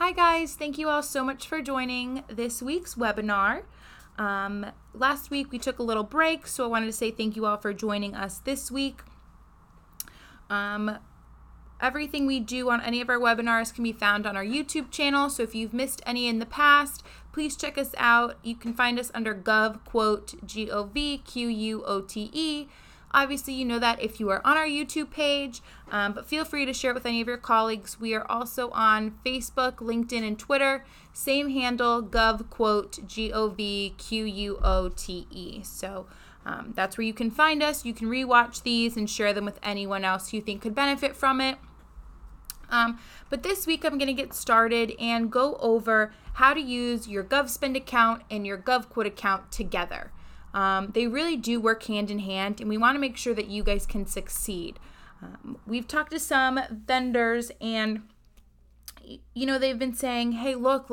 Hi guys, thank you all so much for joining this week's webinar. Last week we took a little break, so I wanted to say thank you all for joining us this week. Everything we do on any of our webinars can be found on our YouTube channel, so if you've missed any in the past, please check us out. You can find us under GovQuote, GovQuote. Obviously, you know that if you are on our YouTube page, but feel free to share it with any of your colleagues. We are also on Facebook, LinkedIn, and Twitter. Same handle, GovQuote, GovQuote. So that's where you can find us. You can rewatch these and share them with anyone else you think could benefit from it. But this week I'm going to get started and go over how to use your GovSpend account and your GovQuote account together. They really do work hand in hand, and we want to make sure that you guys can succeed. We've talked to some vendors, and they've been saying, hey, look,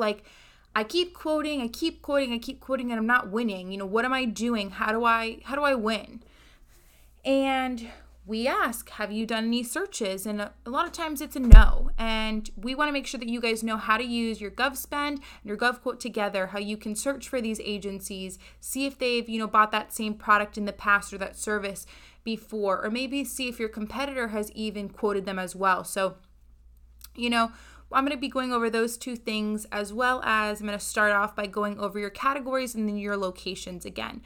I keep quoting, and I'm not winning. What am I doing? How do I win? And we ask, have you done any searches? And a lot of times it's a no. And we want to make sure that you guys know how to use your GovSpend and your GovQuote together, how you can search for these agencies, see if they've, bought that same product in the past or that service before, or maybe see if your competitor has even quoted them as well. So, I'm going to be going over those two things, as well as I'm going to start off by going over your categories and then your locations again,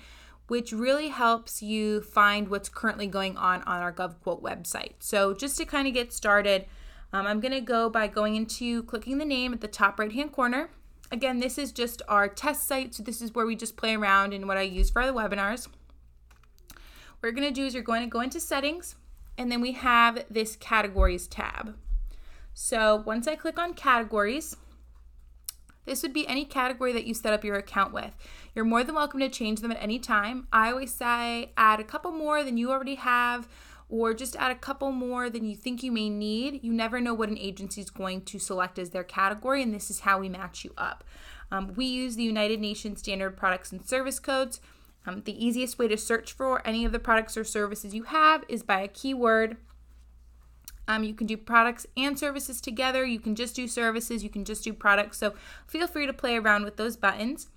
which really helps you find what's currently going on our GovQuote website. So just to kind of get started, I'm going to go by going into clicking the name at the top right-hand corner. Again, this is just our test site, so this is where we just play around and what I use for the webinars. What you're going to do is you're going to go into settings, and then we have this categories tab. So once I click on categories, this would be any category that you set up your account with. You're more than welcome to change them at any time. I always say add a couple more than you already have, or just add a couple more than you think you may need. You never know what an agency is going to select as their category, and this is how we match you up. We use the United Nations Standard Products and Service Codes. The easiest way to search for any of the products or services you have is by a keyword. You can do products and services together. You can just do services. You can just do products. So feel free to play around with those buttons.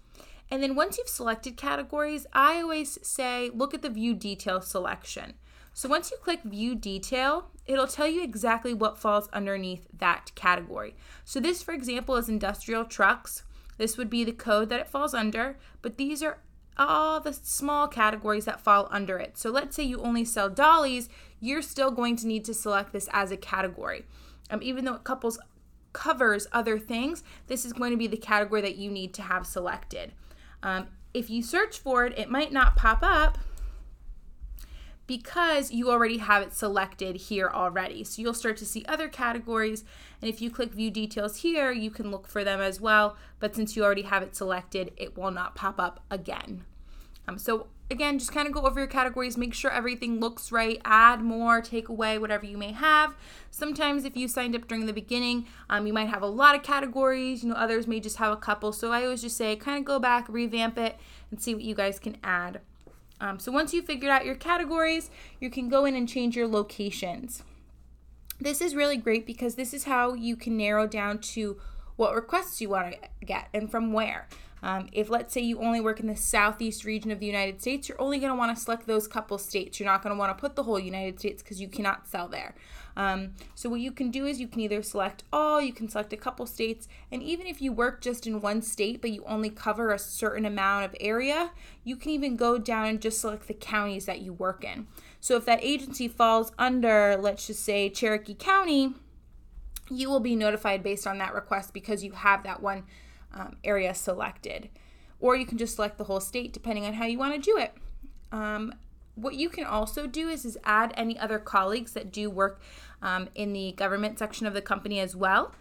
And then once you've selected categories, I always say look at the View Detail selection. So once you click View Detail, it'll tell you exactly what falls underneath that category. So this, for example, is industrial trucks. This would be the code that it falls under, but these are all the small categories that fall under it. So let's say you only sell dollies, you're still going to need to select this as a category. Even though it covers other things, this is going to be the category that you need to have selected. If you search for it, it might not pop up because you already have it selected here already. So you'll start to see other categories, and if you click View Details here, you can look for them as well, but since you already have it selected, it will not pop up again. So again, just kind of go over your categories, make sure everything looks right, add more, take away, whatever you may have. Sometimes if you signed up during the beginning, you might have a lot of categories, others may just have a couple. So I always just say, kind of go back, revamp it, and see what you guys can add. So once you've figured out your categories, you can go in and change your locations. This is really great because this is how you can narrow down to what requests you want to get and from where. If let's say you only work in the southeast region of the United States, you're only going to want to select those couple states. You're not going to want to put the whole United States because you cannot sell there. So what you can do is you can either select all, you can select a couple states, and even if you work just in one state but you only cover a certain amount of area, you can even go down and just select the counties that you work in. So if that agency falls under, let's just say, Cherokee County, you will be notified based on that request because you have that one area selected. Or you can just select the whole state depending on how you want to do it. What you can also do is add any other colleagues that do work in the government section of the company as well.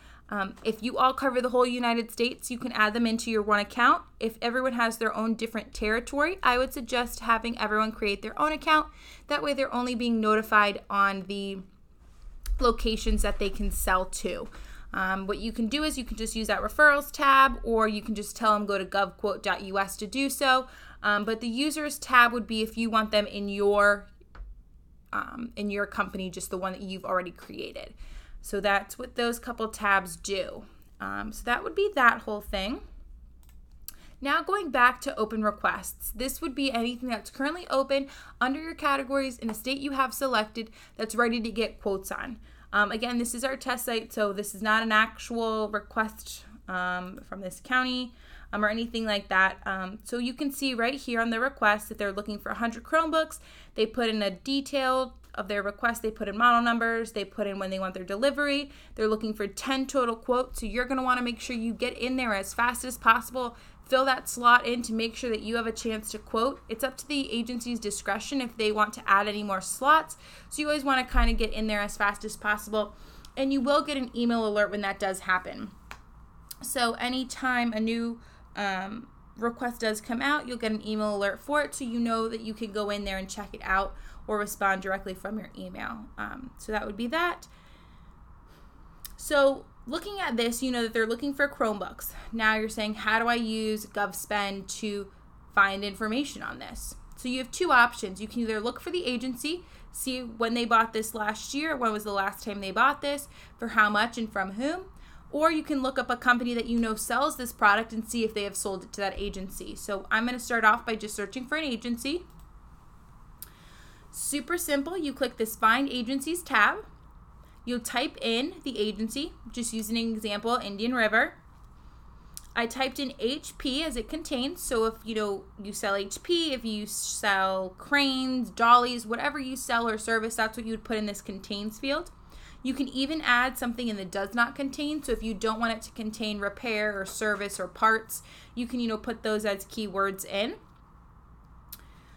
If you all cover the whole United States, you can add them into your one account. If everyone has their own different territory, I would suggest having everyone create their own account. That way they're only being notified on the locations that they can sell to. What you can do is you can just use that referrals tab, or you can just tell them go to govquote.us to do so. But the users tab would be if you want them in your company, just the one that you've already created. So that's what those couple tabs do. So that would be that whole thing. Now going back to open requests, this would be anything that's currently open under your categories in a state you have selected that's ready to get quotes on. Again, this is our test site, so this is not an actual request from this county or anything like that. So you can see right here on the request that they're looking for 100 Chromebooks. They put in a detail of their request. They put in model numbers. They put in when they want their delivery. They're looking for 10 total quotes. So you're going to want to make sure you get in there as fast as possible. Fill that slot in to make sure that you have a chance to quote. It's up to the agency's discretion if they want to add any more slots. So you always want to kind of get in there as fast as possible. And you will get an email alert when that does happen. So anytime a new request does come out, you'll get an email alert for it, so you know that you can go in there and check it out or respond directly from your email. So that would be that. So looking at this, you know that they're looking for Chromebooks. Now you're saying, how do I use GovSpend to find information on this? So you have two options. You can either look for the agency, see when they bought this last year, when was the last time they bought this, for how much and from whom, or you can look up a company that you know sells this product and see if they have sold it to that agency. So I'm going to start off by just searching for an agency. Super simple. You click this Find Agencies tab. You'll type in the agency, just using an example, Indian River. I typed in HP as it contains. So if you sell HP, if you sell cranes, dollies, whatever you sell or service, that's what you would put in this contains field. You can even add something in the does not contain. So if you don't want it to contain repair or service or parts, you can, put those as keywords in.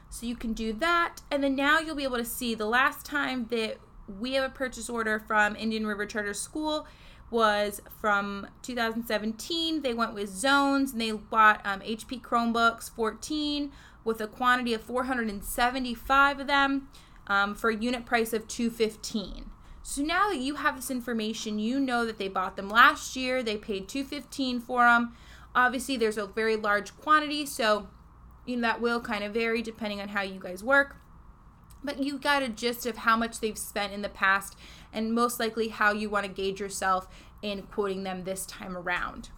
So you can do that. And then now you'll be able to see the last time that we have a purchase order from Indian River Charter School was from 2017. They went with Zones and they bought HP Chromebooks 14 with a quantity of 475 of them for a unit price of $215. So now that you have this information, you know that they bought them last year. They paid $215 for them. Obviously, there's a very large quantity, so that will kind of vary depending on how you guys work. But you got a gist of how much they've spent in the past and most likely how you want to gauge yourself in quoting them this time around.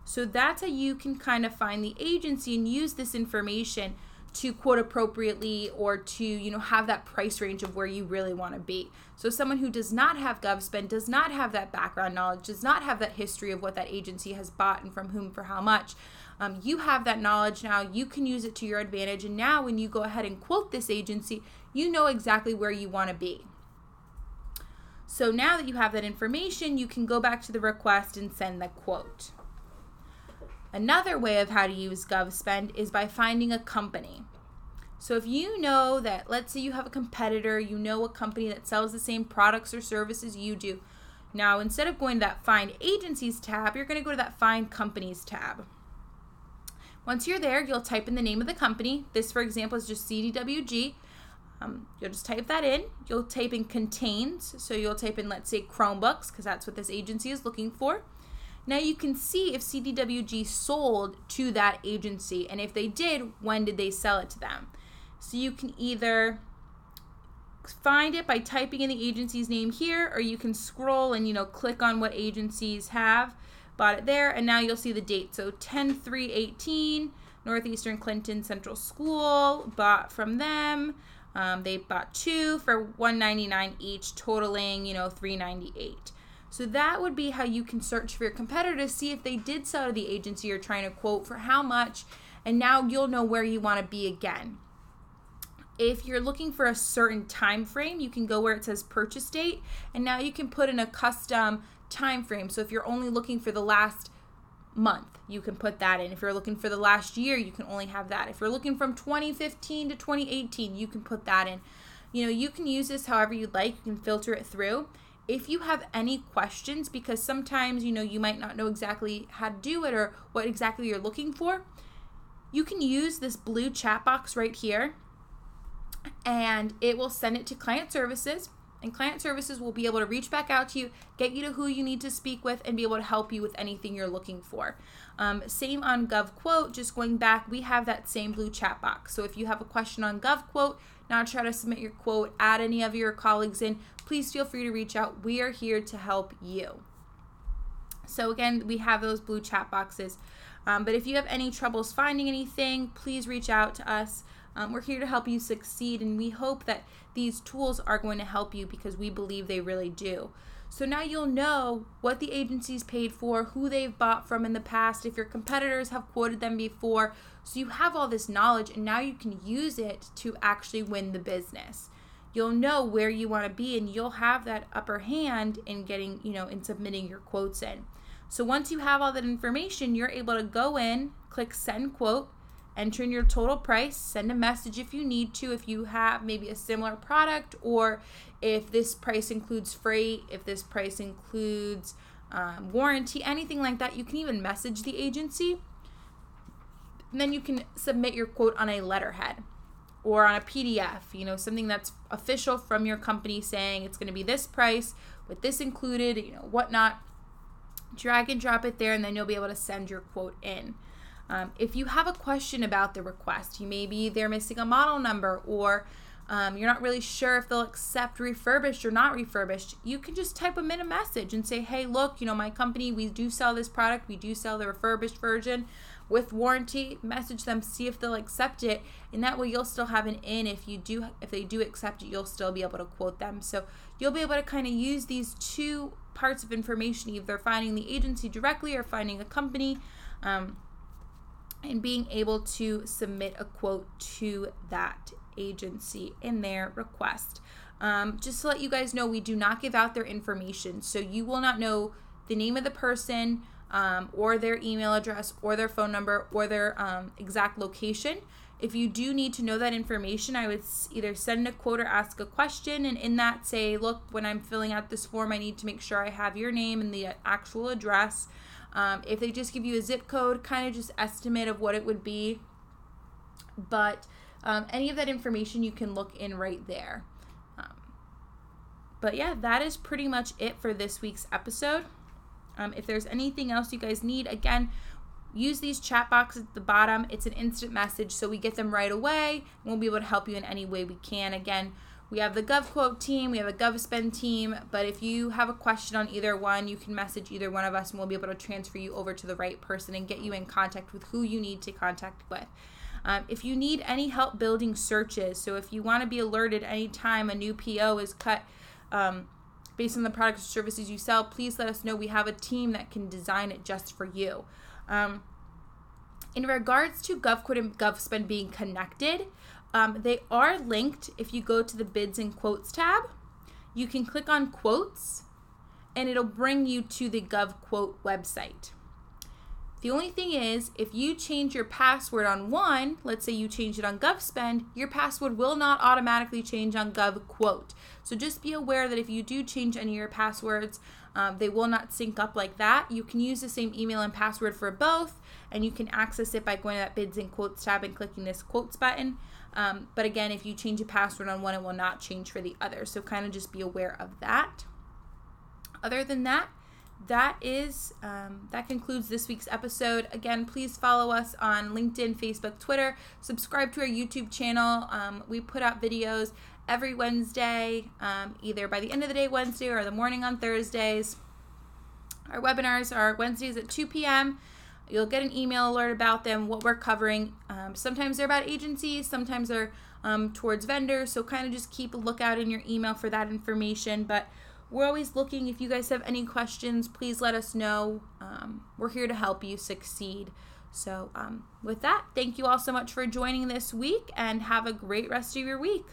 So that's how you can kind of find the agency and use this information to quote appropriately or to, have that price range of where you really want to be. So someone who does not have GovSpend, does not have that background knowledge, does not have that history of what that agency has bought and from whom for how much, you have that knowledge now. You can use it to your advantage. And now when you go ahead and quote this agency, you know exactly where you want to be. So now that you have that information, you can go back to the request and send the quote. Another way of how to use GovSpend is by finding a company. So if you know that, let's say you have a competitor, you know a company that sells the same products or services you do. Now, instead of going to that Find Agencies tab, you're going to go to that Find Companies tab. Once you're there, you'll type in the name of the company. This, for example, is just CDWG. You'll just type that in. You'll type in contains. So you'll type in, let's say, Chromebooks, because that's what this agency is looking for. Now you can see if CDWG sold to that agency, and if they did, when did they sell it to them? So you can either find it by typing in the agency's name here, or you can scroll and click on what agencies have bought it there, and now you'll see the date. So 10/3/18, Northeastern Clinton Central School bought from them. They bought 2 for $199 each, totaling $398. So that would be how you can search for your competitor to see if they did sell to the agency you're trying to quote, for how much, and now you'll know where you want to be again. If you're looking for a certain time frame, you can go where it says purchase date, and now you can put in a custom time frame. So if you're only looking for the last month, you can put that in. If you're looking for the last year, you can only have that. If you're looking from 2015 to 2018, you can put that in. You can use this however you'd like. You can filter it through. If you have any questions, because sometimes, you might not know exactly how to do it or what exactly you're looking for, you can use this blue chat box right here, and it will send it to client services, and client services will be able to reach back out to you, get you to who you need to speak with, and be able to help you with anything you're looking for. Same on GovQuote, just going back, we have that same blue chat box. So if you have a question on GovQuote, now try to submit your quote, add any of your colleagues in, please feel free to reach out. We are here to help you. So again, we have those blue chat boxes. But if you have any troubles finding anything, please reach out to us. We're here to help you succeed, and we hope that these tools are going to help you because we believe they really do. So now you'll know what the agency's paid for, who they've bought from in the past, if your competitors have quoted them before. So you have all this knowledge, and now you can use it to actually win the business. You'll know where you want to be, and you'll have that upper hand in getting, in submitting your quotes in. So once you have all that information, you're able to go in, click send quote, enter in your total price, send a message if you need to, if you have maybe a similar product, or if this price includes freight, if this price includes warranty, anything like that. You can even message the agency. And then you can submit your quote on a letterhead or on a PDF, something that's official from your company saying it's going to be this price with this included, whatnot. Drag and drop it there, and then you'll be able to send your quote in. If you have a question about the request, maybe they're missing a model number, or you're not really sure if they'll accept refurbished or not refurbished, you can just type them in a message and say, hey, look, my company, we do sell this product. We do sell the refurbished version with warranty. Message them, see if they'll accept it, and that way you'll still have an in. If they do accept it, you'll still be able to quote them. So you'll be able to kind of use these two parts of information, either finding the agency directly or finding a company, and being able to submit a quote to that agency in their request. Just to let you guys know, we do not give out their information, so you will not know the name of the person, or their email address, or their phone number, or their exact location. If you do need to know that information, I would either send a quote or ask a question, and in that say, look, when I'm filling out this form, I need to make sure I have your name and the actual address. If they just give you a zip code, kind of just estimate of what it would be. But any of that information you can look in right there. But yeah, that is pretty much it for this week's episode. If there's anything else you guys need, again, use these chat boxes at the bottom. It's an instant message, so we get them right away, and we'll be able to help you in any way we can. Again, we have the GovQuote team, we have a GovSpend team, but if you have a question on either one, you can message either one of us, and we'll be able to transfer you over to the right person and get you in contact with who you need to contact with. If you need any help building searches, so if you want to be alerted anytime a new PO is cut based on the products or services you sell, please let us know. We have a team that can design it just for you. In regards to GovQuote and GovSpend being connected, they are linked. If you go to the bids and quotes tab, you can click on quotes and it'll bring you to the GovQuote website. The only thing is, if you change your password on one, let's say you change it on GovSpend, your password will not automatically change on GovQuote. So just be aware that if you do change any of your passwords, they will not sync up like that. You can use the same email and password for both, and you can access it by going to that bids and quotes tab and clicking this quotes button. But again, if you change a password on one, it will not change for the other. So kind of just be aware of that. Other than that, that concludes this week's episode. Again, please follow us on LinkedIn, Facebook, Twitter. Subscribe to our YouTube channel. We put out videos every Wednesday, either by the end of the day Wednesday or the morning on Thursdays. Our webinars are Wednesdays at 2 p.m. You'll get an email alert about them, what we're covering. Sometimes they're about agencies, sometimes they're towards vendors, so kind of just keep a lookout in your email for that information. But we're always looking. If you guys have any questions, please let us know. We're here to help you succeed. So with that, thank you all so much for joining this week, and have a great rest of your week.